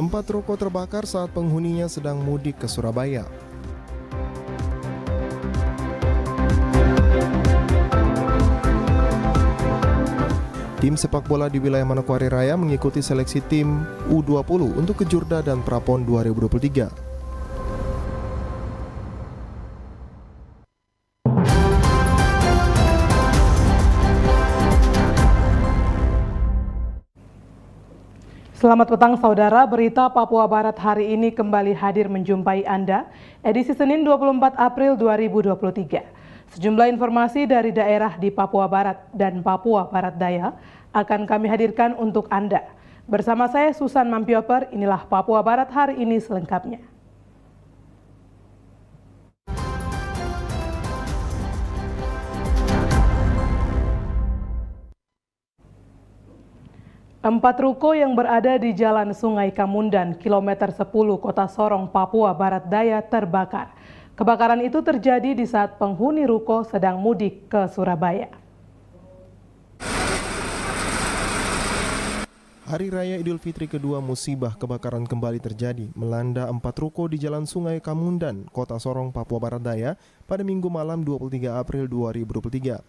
4 ruko terbakar saat penghuninya sedang mudik ke Surabaya. Tim sepak bola di wilayah Manokwari Raya mengikuti seleksi tim U20 untuk Kejurda dan Prapon 2023. Selamat petang saudara, berita Papua Barat hari ini kembali hadir menjumpai Anda, edisi Senin 24 April 2023. Sejumlah informasi dari daerah di Papua Barat dan Papua Barat Daya akan kami hadirkan untuk Anda. Bersama saya Susan Mampioper, inilah Papua Barat hari ini selengkapnya. Empat ruko yang berada di Jalan Sungai Kamundan, kilometer 10 Kota Sorong, Papua Barat Daya terbakar. Kebakaran itu terjadi di saat penghuni ruko sedang mudik ke Surabaya. Hari Raya Idul Fitri kedua, musibah kebakaran kembali terjadi melanda 4 ruko di Jalan Sungai Kamundan, Kota Sorong, Papua Barat Daya pada Minggu malam 23 April 2023.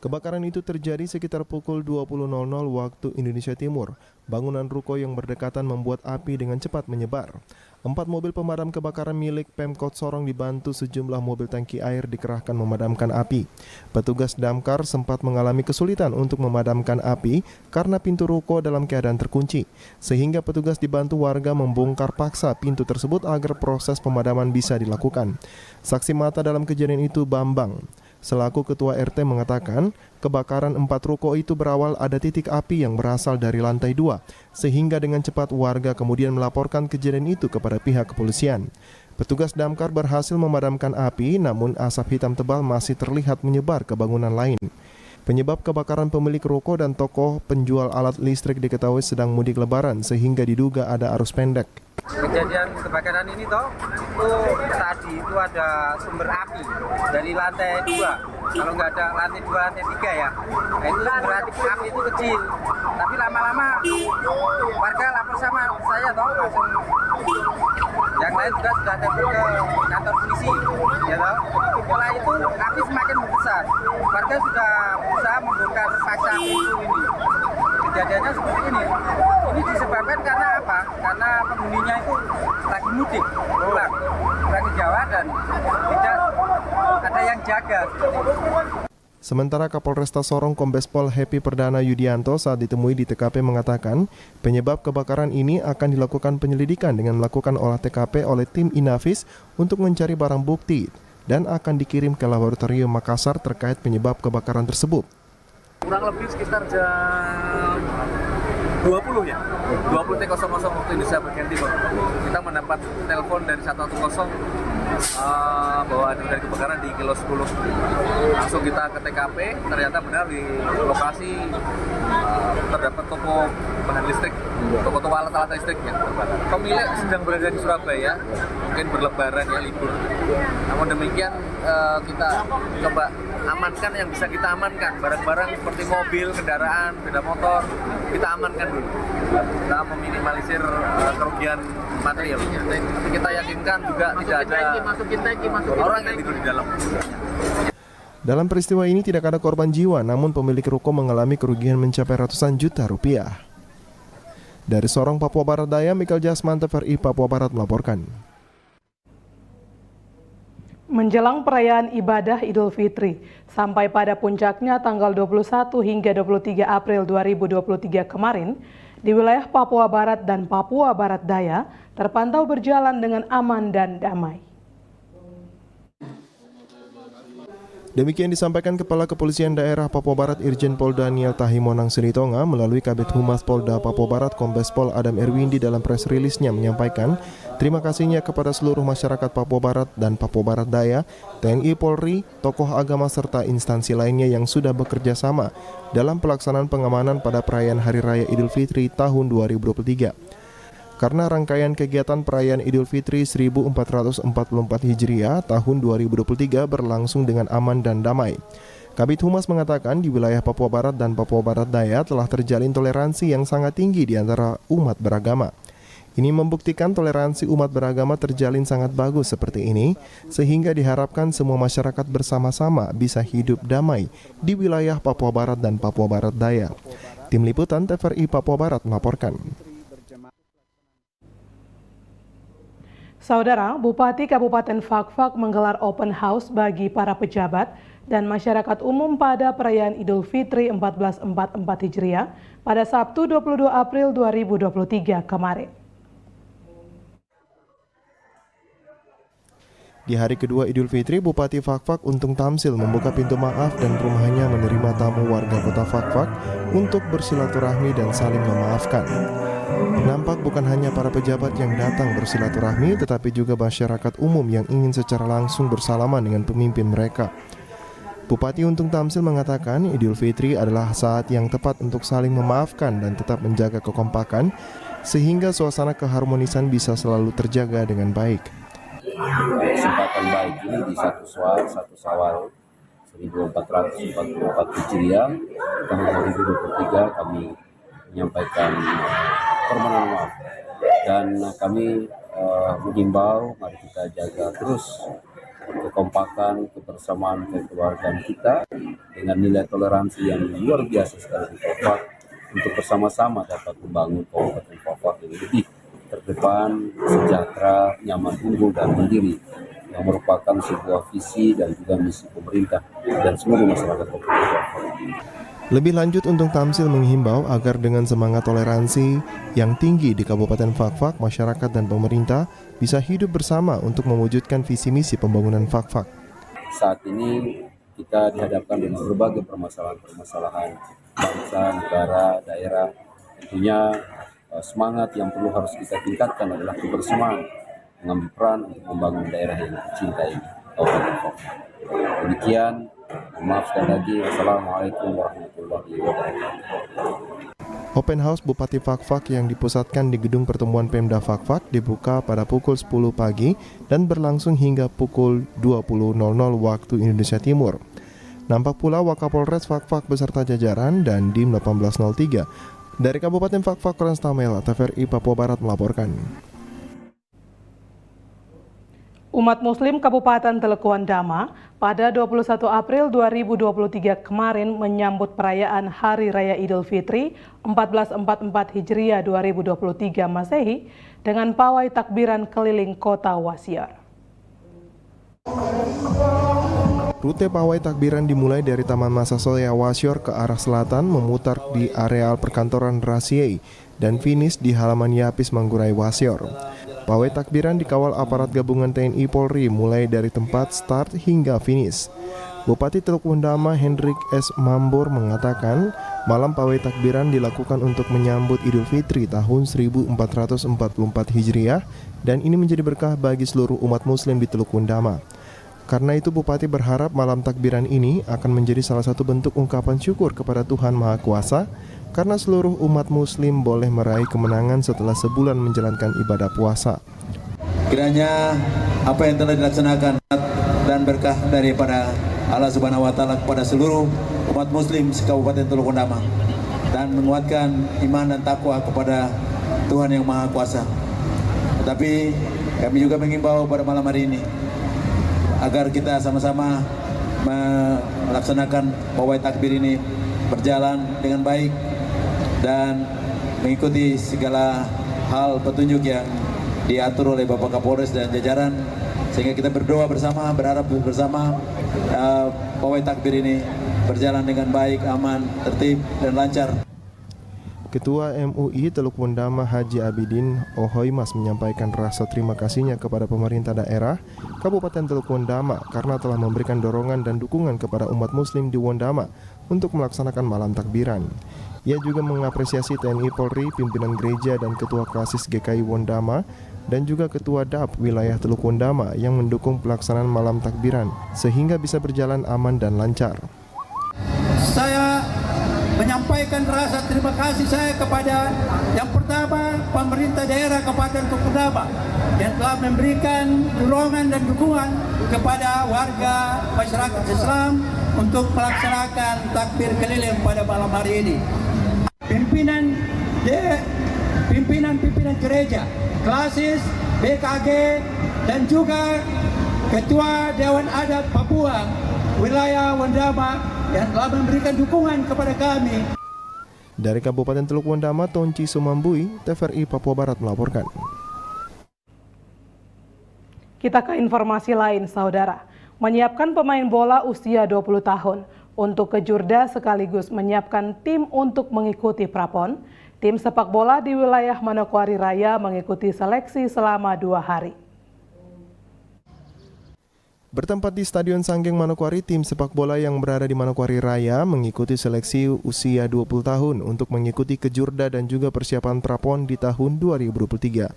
Kebakaran itu terjadi sekitar pukul 20.00 waktu Indonesia Timur. Bangunan ruko yang berdekatan membuat api dengan cepat menyebar. 4 mobil pemadam kebakaran milik Pemkot Sorong dibantu sejumlah mobil tangki air dikerahkan memadamkan api. Petugas damkar sempat mengalami kesulitan untuk memadamkan api karena pintu ruko dalam keadaan terkunci, sehingga petugas dibantu warga membongkar paksa pintu tersebut agar proses pemadaman bisa dilakukan. Saksi mata dalam kejadian itu Bambang, selaku Ketua RT, mengatakan kebakaran 4 ruko itu berawal ada titik api yang berasal dari lantai 2, sehingga dengan cepat warga kemudian melaporkan kejadian itu kepada pihak kepolisian. Petugas damkar berhasil memadamkan api, namun asap hitam tebal masih terlihat menyebar ke bangunan lain. Penyebab kebakaran pemilik ruko dan toko penjual alat listrik diketahui sedang mudik lebaran, sehingga diduga ada arus pendek. Kejadian kebakaran ini tadi itu ada sumber api dari lantai 2. Kalau nggak ada lantai 2, lantai 3 ya. Nah itu sumber api itu kecil. Tapi lama-lama warga lapor sama saya langsung. Yang lain juga sudah telepon ke kantor polisi, ya toh. Setelah itu api semakin membesar. Warga sudah berusaha membongkar paksa pintu ini. Kejadiannya seperti ini. Ini disebabkan karena apa? Karena penghuninya itu lagi mudik pulang ke Jawa dan tidak ada yang jaga. Sementara Kapolresta Sorong Kombes Pol Happy Perdana Yudianto saat ditemui di TKP mengatakan penyebab kebakaran ini akan dilakukan penyelidikan dengan melakukan olah TKP oleh tim Inavis untuk mencari barang bukti dan akan dikirim ke laboratorium Makassar terkait penyebab kebakaran tersebut. Kurang lebih sekitar jam 20 ya, 20.00 waktu Indonesia bagian timur. Kita mendapat telepon dari 110 bahwa ada dari kebakaran di kilo 10. Langsung kita ke TKP, ternyata benar di lokasi terdapat toko bahan listrik, toko alat-alat listrik yang terbakar. Pemilik sedang berada di Surabaya, mungkin berlebaran ya, libur. Namun demikian kita coba amankan yang bisa kita amankan, barang-barang seperti mobil, kendaraan, sepeda motor, kita amankan dulu. Kita meminimalisir kerugian materialnya. Tapi kita yakinkan juga tidak ada orang yang tidur di dalam. Dalam peristiwa ini tidak ada korban jiwa, namun pemilik ruko mengalami kerugian mencapai ratusan juta rupiah. Dari Sorong, Papua Barat Daya, Michael Jasman, TVRI Papua Barat melaporkan. Menjelang perayaan ibadah Idul Fitri, sampai pada puncaknya tanggal 21 hingga 23 April 2023 kemarin, di wilayah Papua Barat dan Papua Barat Daya terpantau berjalan dengan aman dan damai. Demikian disampaikan Kepala Kepolisian Daerah Papua Barat Irjen Pol Daniel Tahimonang Silitonga melalui Kabid Humas Polda Papua Barat Kombes Pol Adam Erwindi dalam press release-nya menyampaikan terima kasihnya kepada seluruh masyarakat Papua Barat dan Papua Barat Daya, TNI Polri, tokoh agama serta instansi lainnya yang sudah bekerja sama dalam pelaksanaan pengamanan pada perayaan Hari Raya Idul Fitri tahun 2023. Karena rangkaian kegiatan perayaan Idul Fitri 1444 Hijriah tahun 2023 berlangsung dengan aman dan damai. Kabid Humas mengatakan di wilayah Papua Barat dan Papua Barat Daya telah terjalin toleransi yang sangat tinggi di antara umat beragama. Ini membuktikan toleransi umat beragama terjalin sangat bagus seperti ini, sehingga diharapkan semua masyarakat bersama-sama bisa hidup damai di wilayah Papua Barat dan Papua Barat Daya. Tim Liputan TVRI Papua Barat melaporkan. Saudara, Bupati Kabupaten Fak-Fak menggelar open house bagi para pejabat dan masyarakat umum pada perayaan Idul Fitri 1444 Hijriah pada Sabtu 22 April 2023 kemarin. Di hari kedua Idul Fitri, Bupati Fak-Fak Untung Tamsil membuka pintu maaf dan rumahnya menerima tamu warga kota Fak-Fak untuk bersilaturahmi dan saling memaafkan. Nampak bukan hanya para pejabat yang datang bersilaturahmi, tetapi juga masyarakat umum yang ingin secara langsung bersalaman dengan pemimpin mereka. Bupati Untung Tamsil mengatakan Idul Fitri adalah saat yang tepat untuk saling memaafkan dan tetap menjaga kekompakan, sehingga suasana keharmonisan bisa selalu terjaga dengan baik. Kesempatan baik ini di 1 Syawal 1444 Hijriah tahun 2023 kami menyampaikan permohonan maaf dan kami mengimbau mari kita jaga terus kekompakan, kebersamaan kekeluargaan kita dengan nilai toleransi yang luar biasa sekali di Fak-Fak untuk bersama-sama dapat membangun Kabupaten Fak-Fak yang lebih terdepan, sejahtera, nyaman, unggul, dan mandiri yang merupakan sebuah visi dan juga misi pemerintah dan seluruh masyarakat Kabupaten Fak-Fak. Lebih lanjut, Untung Tamsil menghimbau agar dengan semangat toleransi yang tinggi di Kabupaten Fak-Fak, masyarakat dan pemerintah bisa hidup bersama untuk mewujudkan visi misi pembangunan Fak-Fak. Saat ini kita dihadapkan dengan berbagai permasalahan bangsa, negara, daerah. Tentunya semangat yang perlu harus kita tingkatkan adalah kebersamaan, mengambil peran untuk membangun daerah yang tercinta ini, Kabupaten Fak-Fak. Demikian, maaf sekali lagi. Assalamualaikum warahmatullahi wabarakatuh. Open House Bupati Fak-Fak yang dipusatkan di Gedung Pertemuan Pemda Fak-Fak dibuka pada pukul 10 pagi dan berlangsung hingga pukul 20.00 waktu Indonesia Timur. Nampak pula Wakapolres Fak-Fak beserta jajaran dan Dim 1803. Dari Kabupaten Fak-Fak, Konstamel TVRI Papua Barat melaporkan. Umat Muslim Kabupaten Telekuan Dama pada 21 April 2023 kemarin menyambut perayaan Hari Raya Idul Fitri 1444 Hijriah 2023 Masehi dengan pawai takbiran keliling kota Wasior. Rute pawai takbiran dimulai dari Taman Masasaya Wasior ke arah selatan, memutar di areal perkantoran Rasiei dan finish di halaman Yapis Manggurai Wasior. Pawai takbiran dikawal aparat gabungan TNI Polri mulai dari tempat start hingga finish. Bupati Teluk Dama Hendrik S. Mambor mengatakan malam pawai takbiran dilakukan untuk menyambut Idul Fitri tahun 1444 Hijriah dan ini menjadi berkah bagi seluruh umat Muslim di Teluk Dama. Karena itu Bupati berharap malam takbiran ini akan menjadi salah satu bentuk ungkapan syukur kepada Tuhan Maha Kuasa karena seluruh umat Muslim boleh meraih kemenangan setelah sebulan menjalankan ibadah puasa. Kiranya apa yang telah dilaksanakan dan berkah daripada Allah Subhanahu wa Ta'ala kepada seluruh umat Muslim se-Kabupaten Teluk Dama dan menguatkan iman dan takwa kepada Tuhan yang Maha Kuasa. Tetapi kami juga mengimbau pada malam hari ini agar kita sama-sama melaksanakan pawai takbir ini berjalan dengan baik dan mengikuti segala hal petunjuk yang diatur oleh Bapak Kapolres dan jajaran, sehingga kita berdoa bersama, berharap bersama pawai takbir ini berjalan dengan baik, aman, tertib, dan lancar. Ketua MUI Teluk Dama Haji Abidin Ohoimas menyampaikan rasa terima kasihnya kepada pemerintah daerah Kabupaten Teluk Dama karena telah memberikan dorongan dan dukungan kepada umat Muslim di Wondama untuk melaksanakan malam takbiran. Ia juga mengapresiasi TNI Polri, pimpinan gereja dan Ketua Klasis GKI Wondama dan juga Ketua DAP wilayah Teluk Dama yang mendukung pelaksanaan malam takbiran sehingga bisa berjalan aman dan lancar. Saya menyampaikan rasa terima kasih saya kepada yang pertama pemerintah daerah Kabupaten Teluk Dama yang telah memberikan dorongan dan dukungan kepada warga masyarakat Islam untuk melaksanakan takbir keliling pada malam hari ini. Pimpinan pimpinan-pimpinan gereja, klasis, BKG, dan juga Ketua Dewan Adat Papua wilayah Wondama yang telah memberikan dukungan kepada kami. Dari Kabupaten Teluk Wondama, Tonci Sumambui, TVRI Papua Barat melaporkan. Kita ke informasi lain, saudara. Menyiapkan pemain bola usia 20 tahun untuk kejurda sekaligus menyiapkan tim untuk mengikuti prapon. Tim sepak bola di wilayah Manokwari Raya mengikuti seleksi selama 2 hari. Bertempat di Stadion Sanggeng Manokwari, tim sepak bola yang berada di Manokwari Raya mengikuti seleksi usia 20 tahun untuk mengikuti kejurda dan juga persiapan prapon di tahun 2023.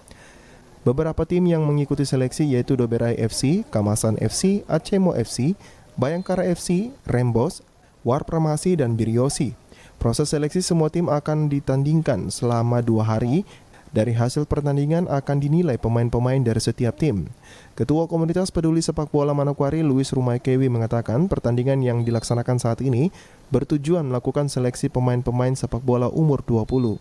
Beberapa tim yang mengikuti seleksi yaitu Doberai FC, Kamasan FC, Acemo FC, Bayangkara FC, Rembos, Warpramasi, dan Biriosi. Proses seleksi semua tim akan ditandingkan selama 2 hari. Dari hasil pertandingan akan dinilai pemain-pemain dari setiap tim. Ketua Komunitas Peduli Sepak Bola Manokwari, Luis Rumaikewi, mengatakan pertandingan yang dilaksanakan saat ini bertujuan melakukan seleksi pemain-pemain sepak bola umur 20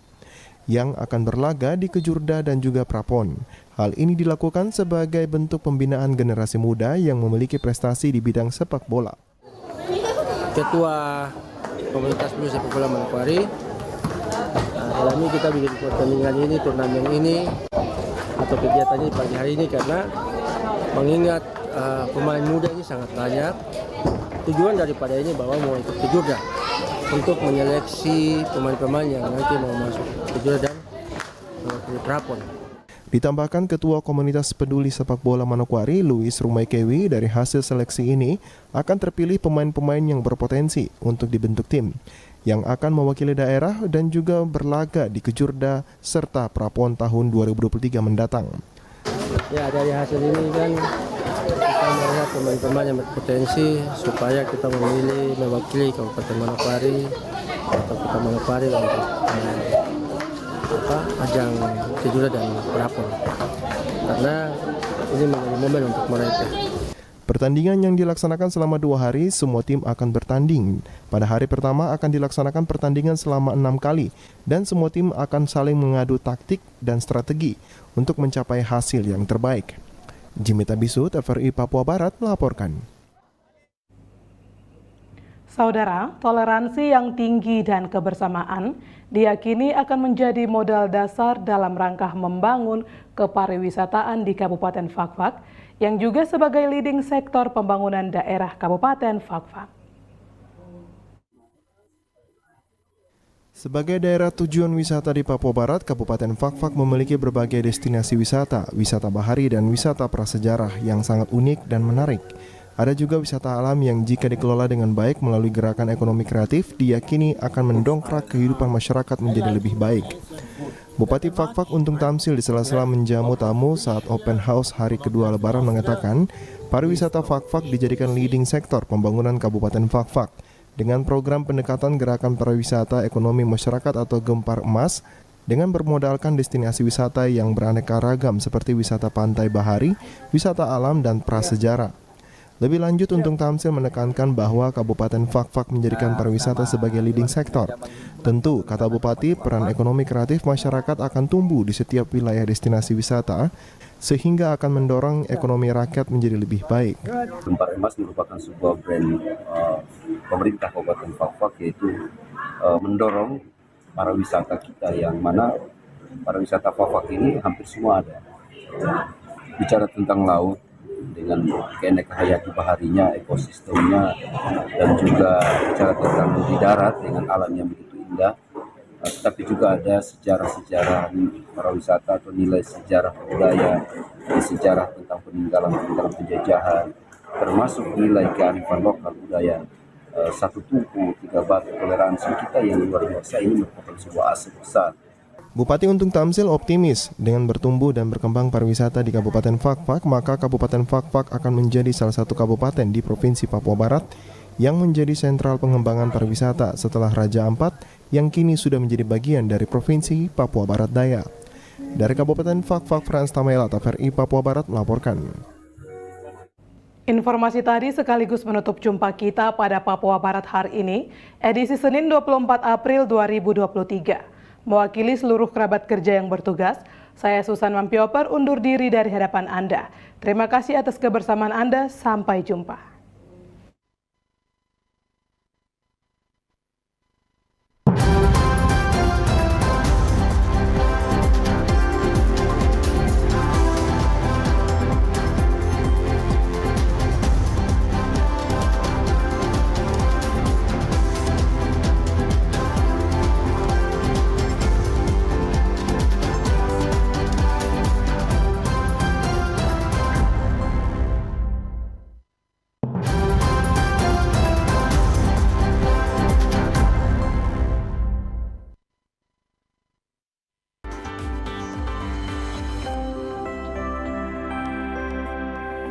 yang akan berlaga di kejurda dan juga prapon. Hal ini dilakukan sebagai bentuk pembinaan generasi muda yang memiliki prestasi di bidang sepak bola. Ketua Komunitas Peduli Sepak Bola Manokwari, dalam ini kita bikin pertandingan ini, turnamen ini atau kegiatannya pagi hari ini karena mengingat pemain muda ini sangat banyak. Tujuan daripada ini bahwa mau ikut kejurda untuk menyeleksi pemain-pemain yang nanti mau masuk kejurda dan mengikuti prapon. Ditambahkan Ketua Komunitas Peduli Sepak Bola Manokwari, Luis Rumaikewi, dari hasil seleksi ini akan terpilih pemain-pemain yang berpotensi untuk dibentuk tim yang akan mewakili daerah dan juga berlaga di kejurda serta prapon tahun 2023 mendatang. Ya, dari hasil ini kan kita melihat pemain-pemain yang berpotensi supaya kita memilih mewakili Kabupaten Manokwari atau Kota Manokwari untuk ajang kejurda dan prapon. Karena ini menjadi momen untuk mereka. Pertandingan yang dilaksanakan selama 2 hari, semua tim akan bertanding. Pada hari pertama akan dilaksanakan pertandingan selama 6 kali, dan semua tim akan saling mengadu taktik dan strategi untuk mencapai hasil yang terbaik. Jimmy Tabisu, TVRI Papua Barat melaporkan. Saudara, toleransi yang tinggi dan kebersamaan diyakini akan menjadi modal dasar dalam rangka membangun kepariwisataan di Kabupaten Fakfak, yang juga sebagai leading sektor pembangunan daerah Kabupaten Fakfak. Sebagai daerah tujuan wisata di Papua Barat, Kabupaten Fakfak memiliki berbagai destinasi wisata, wisata bahari dan wisata prasejarah yang sangat unik dan menarik. Ada juga wisata alam yang jika dikelola dengan baik melalui gerakan ekonomi kreatif, diyakini akan mendongkrak kehidupan masyarakat menjadi lebih baik. Bupati Fakfak Untung Tamsil di sela-sela menjamu tamu saat open house hari kedua Lebaran mengatakan, pariwisata Fakfak dijadikan leading sektor pembangunan Kabupaten Fakfak dengan program pendekatan gerakan pariwisata ekonomi masyarakat atau Gempar Emas dengan bermodalkan destinasi wisata yang beraneka ragam seperti wisata pantai bahari, wisata alam, dan prasejarah. Lebih lanjut, Untung Tamsil menekankan bahwa Kabupaten Fakfak menjadikan pariwisata sebagai leading sektor. Tentu, kata Bupati, peran ekonomi kreatif masyarakat akan tumbuh di setiap wilayah destinasi wisata, sehingga akan mendorong ekonomi rakyat menjadi lebih baik. Gempar Emas merupakan sebuah brand pemerintah Kabupaten Fakfak, yaitu mendorong pariwisata kita, yang mana pariwisata Fakfak ini hampir semua ada. Bicara tentang laut, dengan keanekaragaman baharinya, ekosistemnya, dan juga bicara tentang di darat dengan alam yang begitu indah, tapi juga ada sejarah-sejarah pariwisata atau nilai sejarah budaya, sejarah tentang peninggalan penjajahan, termasuk nilai kearifan lokal budaya, satu tugu, 3 batu, toleransi kita yang luar biasa. Ini merupakan sebuah aset besar. Bupati Untung Tamsil optimis dengan bertumbuh dan berkembang pariwisata di Kabupaten Fakfak, maka Kabupaten Fakfak akan menjadi salah satu kabupaten di Provinsi Papua Barat yang menjadi sentral pengembangan pariwisata setelah Raja Ampat yang kini sudah menjadi bagian dari Provinsi Papua Barat Daya. Dari Kabupaten Fakfak, Frans Tamela, TVRI Papua Barat melaporkan. Informasi tadi sekaligus menutup jumpa kita pada Papua Barat hari ini, edisi Senin 24 April 2023. Mewakili seluruh kerabat kerja yang bertugas, saya Susan Mampioper undur diri dari hadapan Anda. Terima kasih atas kebersamaan Anda, sampai jumpa.